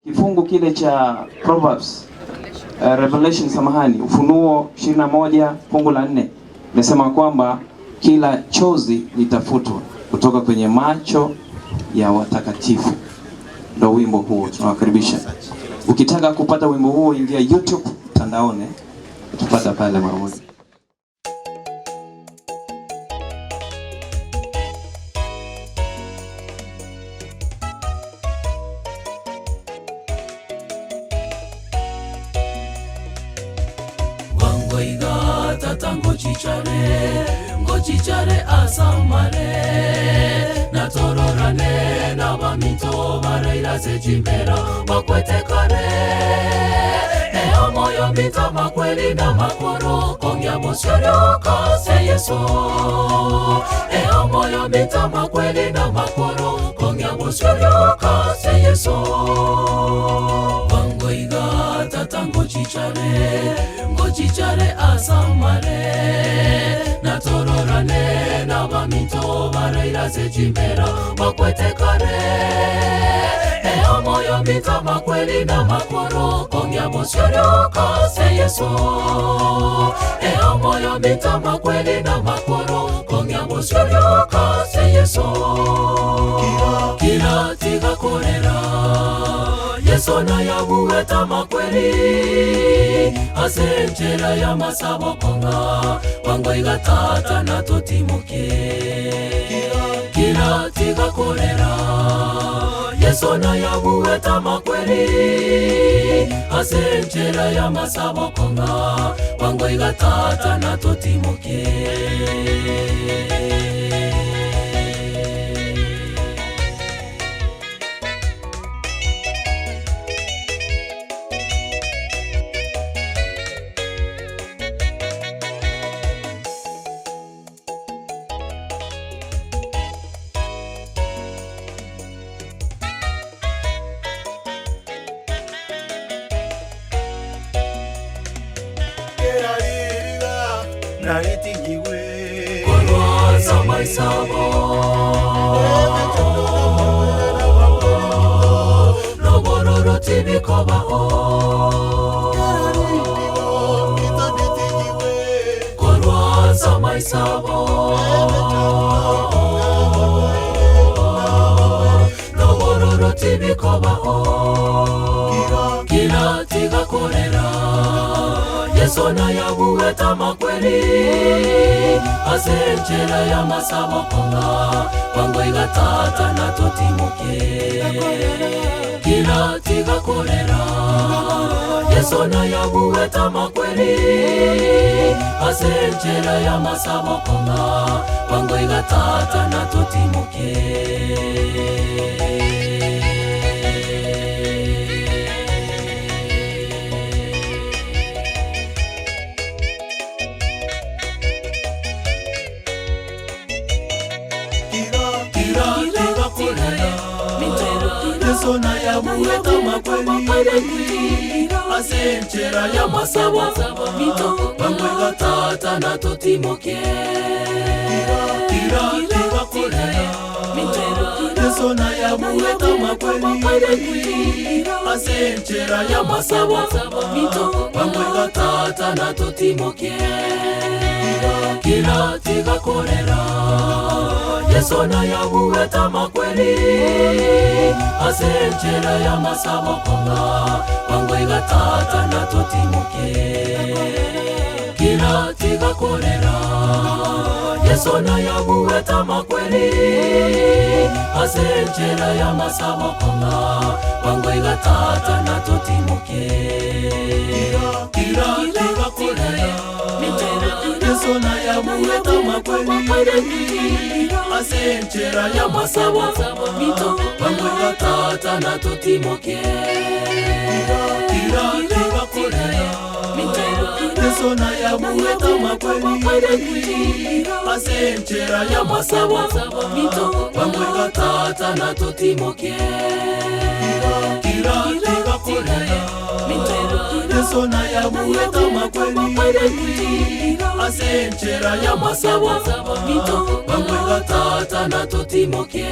Kifungu kile cha Proverbs, Revelation samahani, Ufunuo 21 fungu la 4 nasema kwamba kila chozi litafutwa kutoka kwenye macho ya watakatifu. Ndio wimbo huo tunawakaribisha. Ukitaka kupata wimbo huo ingia YouTube mtandaoni, utapata pale mara moja. Ngochichare asamare natororane nabamito baraira sechimbera bakwetekare moyo mita makweli na makoro kongya bosyo kase Yesu moyo mita makweli na makoro kongya bosyo kase Yesu wangoiga tatango chichare asamare natororane nabamito baraira sechimbera bakwetekare moyo mita makweli na makoro kongya bosyo kase Yesu moyo mita makweli na makoro kongya bosyo kase Yesu kila tiga korera Yesu na yabuweta makweli asenchera ya masabo konga wangoiga tata na totimuke kila tiga korera Yesu na yabuweta makweli asenchera ya masabo konga wangoiga tata na totimuke naritingiwe Kolwaza maisabo Nobororo tibikobaho Kolwaza maisabo Nobororo tibikobaho Kila tiga korera Yesu na yabuweta makweli asenchera ya masabo konga wangoiga tata na totimuke kila tiga korera Yesu na yabuweta makweli asenchera ya masabo konga wangoiga tata na totimuke Yesu na yabuweta makweli asenchera ya masabo wangoiga tata na totimuke kila tiga korera Yesu na yabuweta makweli asenchera ya masabo wangoiga tata na totimuke kila tiga korera Yesu na yabuweta makweli asenchera ya masabo konga wangoiga tata na totimuke kila tiga korera Yesu na yabuweta makweli asenchera ya masabo konga wangoiga tata na totimuke kila tiga korera Yesu na yabuweta makweli asenchera ya masabo wangoiga tata na totimuke kila tiga korera Yesu na yabuweta makweli asenchera ya masabo wangoiga tata na totimuke kila tiga korera Yesu na yabuweta makweli asenchera ya masabo wangoiga tata na totimuke